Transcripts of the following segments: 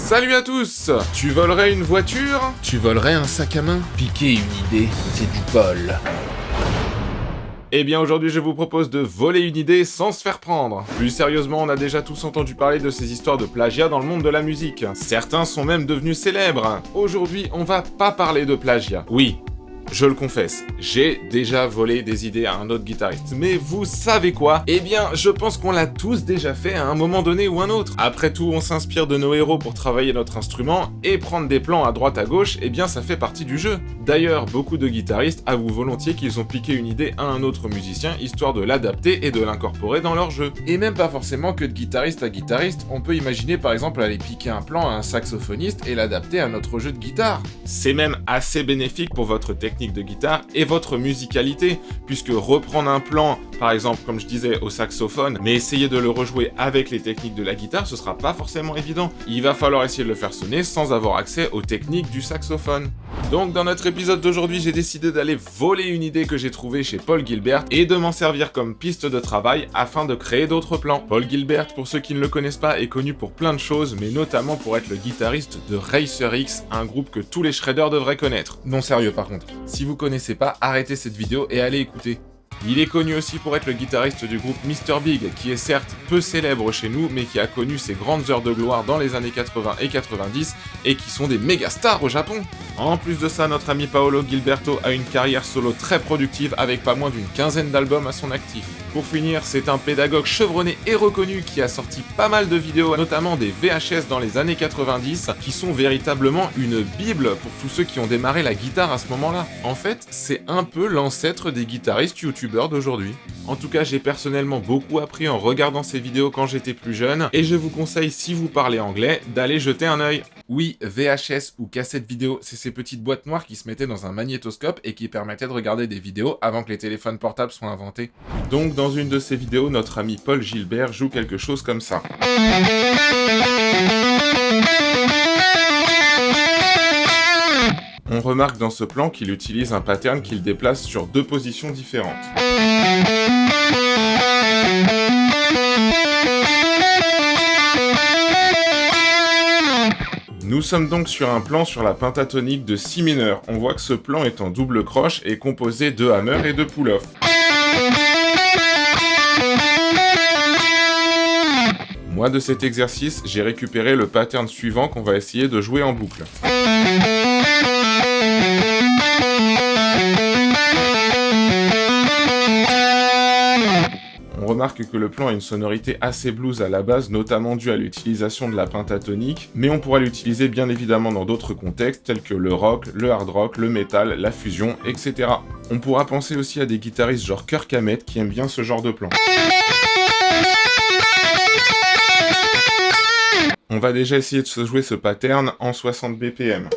Salut à tous! Tu volerais une voiture? Tu volerais un sac à main? Piquer une idée, c'est du vol. Eh bien aujourd'hui je vous propose de voler une idée sans se faire prendre. Plus sérieusement, on a déjà tous entendu parler de ces histoires de plagiat dans le monde de la musique. Certains sont même devenus célèbres. Aujourd'hui, on va pas parler de plagiat. Oui, je le confesse, j'ai déjà volé des idées à un autre guitariste. Mais vous savez quoi? Eh bien, je pense qu'on l'a tous déjà fait à un moment donné ou un autre. Après tout, on s'inspire de nos héros pour travailler notre instrument, et prendre des plans à droite à gauche, eh bien ça fait partie du jeu. D'ailleurs, beaucoup de guitaristes avouent volontiers qu'ils ont piqué une idée à un autre musicien, histoire de l'adapter et de l'incorporer dans leur jeu. Et même pas forcément que de guitariste à guitariste, on peut imaginer par exemple aller piquer un plan à un saxophoniste et l'adapter à notre jeu de guitare. C'est même assez bénéfique pour votre technique de guitare et votre musicalité, puisque reprendre un plan, par exemple comme je disais au saxophone, mais essayer de le rejouer avec les techniques de la guitare, ce sera pas forcément évident. Il va falloir essayer de le faire sonner sans avoir accès aux techniques du saxophone. Donc dans notre épisode d'aujourd'hui, j'ai décidé d'aller voler une idée que j'ai trouvée chez Paul Gilbert et de m'en servir comme piste de travail afin de créer d'autres plans. Paul Gilbert, pour ceux qui ne le connaissent pas, est connu pour plein de choses, mais notamment pour être le guitariste de Racer X, un groupe que tous les shredders devraient connaître. Non sérieux par contre. Si vous connaissez pas, arrêtez cette vidéo et allez écouter. Il est connu aussi pour être le guitariste du groupe Mr. Big, qui est certes peu célèbre chez nous, mais qui a connu ses grandes heures de gloire dans les années 80 et 90, et qui sont des méga stars au Japon. En plus de ça, notre ami Paolo Gilberto a une carrière solo très productive avec pas moins d'une quinzaine d'albums à son actif. Pour finir, c'est un pédagogue chevronné et reconnu qui a sorti pas mal de vidéos, notamment des VHS dans les années 90, qui sont véritablement une bible pour tous ceux qui ont démarré la guitare à ce moment-là. En fait, c'est un peu l'ancêtre des guitaristes youtubeurs d'aujourd'hui. En tout cas, j'ai personnellement beaucoup appris en regardant ces vidéos quand j'étais plus jeune, et je vous conseille, si vous parlez anglais, d'aller jeter un œil. Oui, VHS ou cassette vidéo, c'est ces petites boîtes noires qui se mettaient dans un magnétoscope et qui permettaient de regarder des vidéos avant que les téléphones portables soient inventés. Donc dans une de ces vidéos, notre ami Paul Gilbert joue quelque chose comme ça. On remarque dans ce plan qu'il utilise un pattern qu'il déplace sur deux positions différentes. Nous sommes donc sur un plan sur la pentatonique de si mineur. On voit que ce plan est en double croche et composé de hammer et de pull-off. Moi, de cet exercice, j'ai récupéré le pattern suivant qu'on va essayer de jouer en boucle. On remarque que le plan a une sonorité assez blues à la base, notamment due à l'utilisation de la pentatonique, mais on pourra l'utiliser bien évidemment dans d'autres contextes tels que le rock, le hard rock, le metal, la fusion, etc. On pourra penser aussi à des guitaristes genre Kirk Hammett qui aiment bien ce genre de plan. On va déjà essayer de se jouer ce pattern en 60 BPM.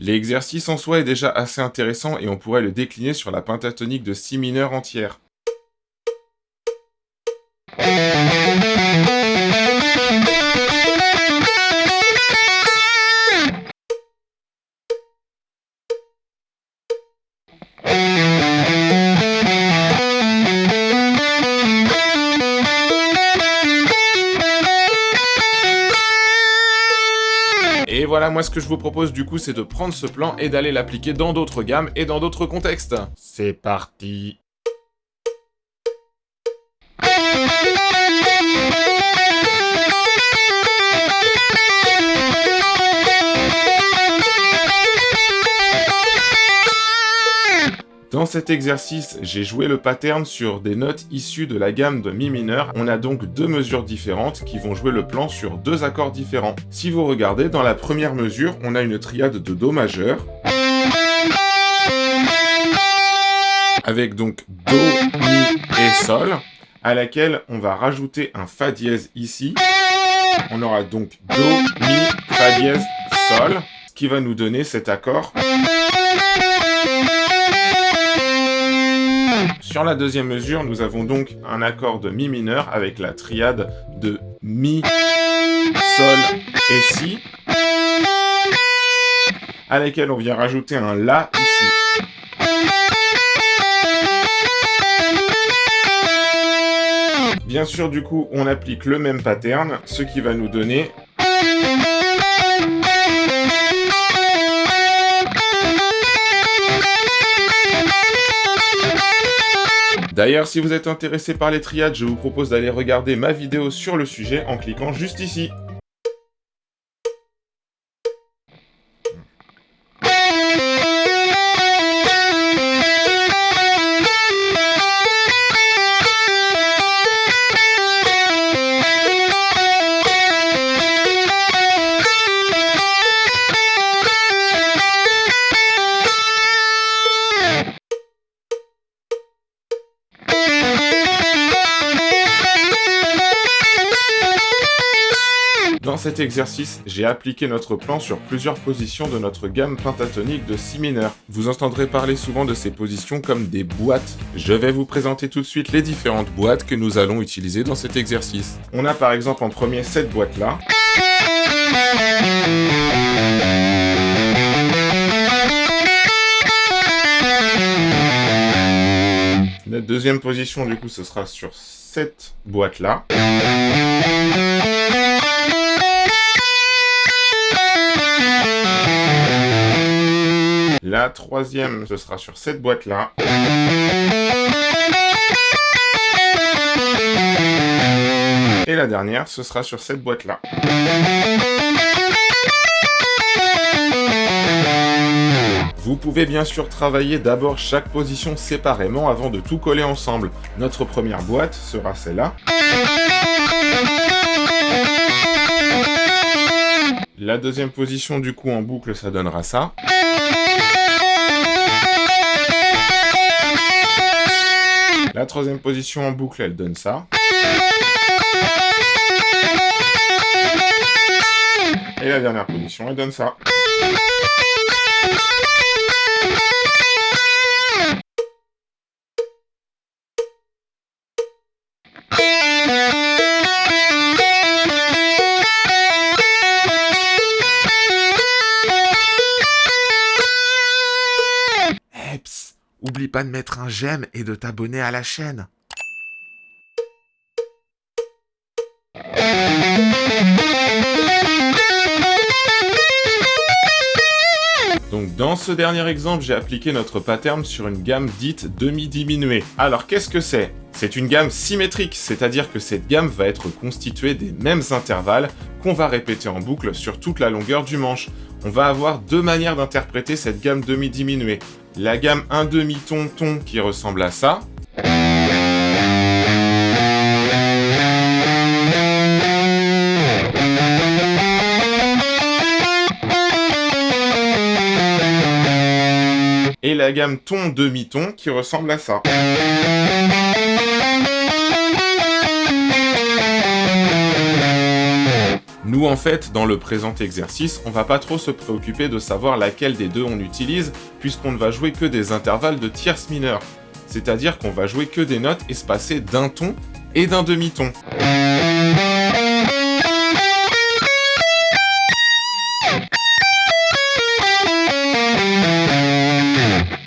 L'exercice en soi est déjà assez intéressant et on pourrait le décliner sur la pentatonique de si mineur entière. Et voilà, moi ce que je vous propose du coup, c'est de prendre ce plan et d'aller l'appliquer dans d'autres gammes et dans d'autres contextes. C'est parti! Dans cet exercice, j'ai joué le pattern sur des notes issues de la gamme de mi mineur. On a donc deux mesures différentes qui vont jouer le plan sur deux accords différents. Si vous regardez, dans la première mesure, on a une triade de Do majeur, avec donc Do, Mi et Sol, à laquelle on va rajouter un Fa dièse ici. On aura donc Do, Mi, Fa dièse, Sol, ce qui va nous donner cet accord. Sur la deuxième mesure, nous avons donc un accord de Mi mineur avec la triade de Mi, Sol et Si, à laquelle on vient rajouter un La ici. Bien sûr, du coup, on applique le même pattern, ce qui va nous donner... D'ailleurs, si vous êtes intéressé par les triades, je vous propose d'aller regarder ma vidéo sur le sujet en cliquant juste ici. Dans cet exercice, j'ai appliqué notre plan sur plusieurs positions de notre gamme pentatonique de si mineur. Vous entendrez parler souvent de ces positions comme des boîtes. Je vais vous présenter tout de suite les différentes boîtes que nous allons utiliser dans cet exercice. On a par exemple en premier cette boîte-là. La deuxième position, du coup, ce sera sur cette boîte-là. La troisième, ce sera sur cette boîte-là. Et la dernière, ce sera sur cette boîte-là. Vous pouvez bien sûr travailler d'abord chaque position séparément avant de tout coller ensemble. Notre première boîte sera celle-là. La deuxième position, du coup, en boucle, ça donnera ça. La troisième position en boucle, elle donne ça. Et la dernière position, elle donne ça. Psst, oublie pas de mettre un j'aime et de t'abonner à la chaîne. Donc dans ce dernier exemple, j'ai appliqué notre pattern sur une gamme dite demi-diminuée. Alors qu'est-ce que c'est ? C'est une gamme symétrique, c'est-à-dire que cette gamme va être constituée des mêmes intervalles qu'on va répéter en boucle sur toute la longueur du manche. On va avoir deux manières d'interpréter cette gamme demi-diminuée. La gamme un demi-ton-ton qui ressemble à ça. Et la gamme ton demi-ton qui ressemble à ça. Nous, en fait, dans le présent exercice, on va pas trop se préoccuper de savoir laquelle des deux on utilise, puisqu'on ne va jouer que des intervalles de tierces mineures. C'est-à-dire qu'on va jouer que des notes espacées d'un ton et d'un demi-ton.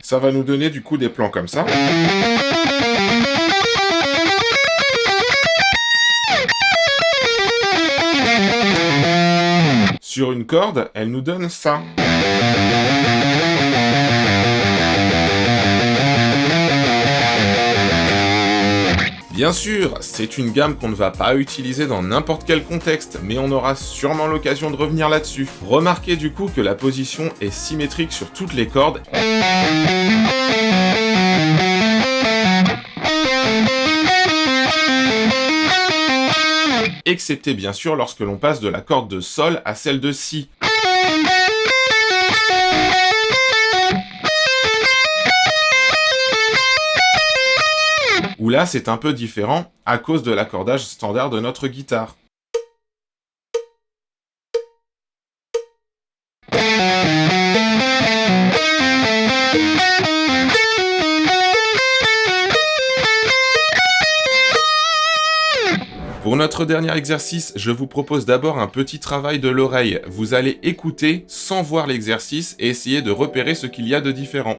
Ça va nous donner du coup des plans comme ça. Sur une corde, elle nous donne ça. Bien sûr, c'est une gamme qu'on ne va pas utiliser dans n'importe quel contexte, mais on aura sûrement l'occasion de revenir là-dessus. Remarquez du coup que la position est symétrique sur toutes les cordes. Excepté bien sûr lorsque l'on passe de la corde de Sol à celle de Si. Où là c'est un peu différent à cause de l'accordage standard de notre guitare. Pour notre dernier exercice, je vous propose d'abord un petit travail de l'oreille. Vous allez écouter sans voir l'exercice et essayer de repérer ce qu'il y a de différent.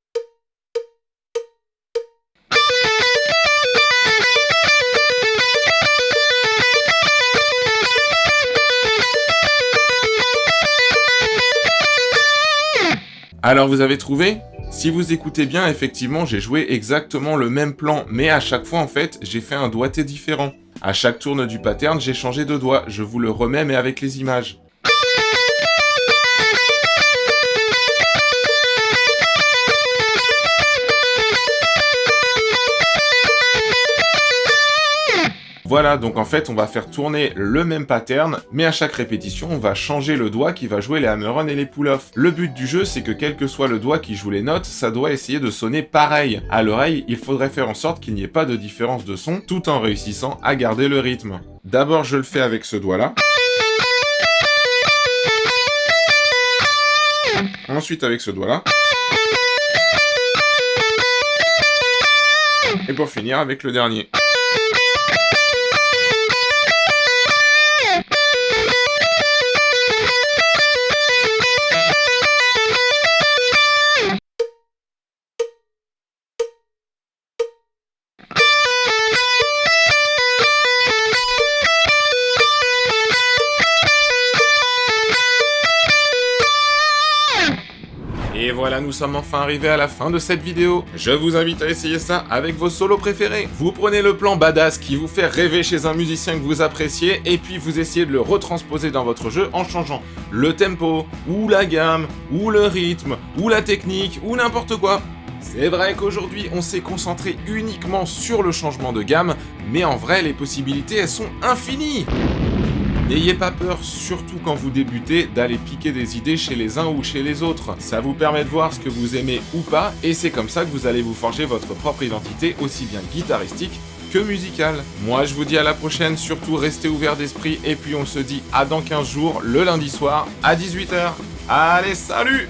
Alors vous avez trouvé ? Si vous écoutez bien, effectivement, j'ai joué exactement le même plan, mais à chaque fois, en fait, j'ai fait un doigté différent. À chaque tourne du pattern, j'ai changé de doigt. Je vous le remets, mais avec les images. Voilà, donc en fait, on va faire tourner le même pattern, mais à chaque répétition, on va changer le doigt qui va jouer les hammer-on et les pull-off. Le but du jeu, c'est que quel que soit le doigt qui joue les notes, ça doit essayer de sonner pareil. À l'oreille, il faudrait faire en sorte qu'il n'y ait pas de différence de son, tout en réussissant à garder le rythme. D'abord, je le fais avec ce doigt-là. Ensuite, avec ce doigt-là. Et pour finir, avec le dernier. Et voilà, nous sommes enfin arrivés à la fin de cette vidéo. Je vous invite à essayer ça avec vos solos préférés. Vous prenez le plan badass qui vous fait rêver chez un musicien que vous appréciez, et puis vous essayez de le retransposer dans votre jeu en changeant le tempo, ou la gamme, ou le rythme, ou la technique, ou n'importe quoi. C'est vrai qu'aujourd'hui, on s'est concentré uniquement sur le changement de gamme, mais en vrai, les possibilités, elles sont infinies. N'ayez pas peur, surtout quand vous débutez, d'aller piquer des idées chez les uns ou chez les autres. Ça vous permet de voir ce que vous aimez ou pas, et c'est comme ça que vous allez vous forger votre propre identité, aussi bien guitaristique que musicale. Moi, je vous dis à la prochaine, surtout restez ouverts d'esprit, et puis on se dit à dans 15 jours, le lundi soir, à 18h. Allez, salut!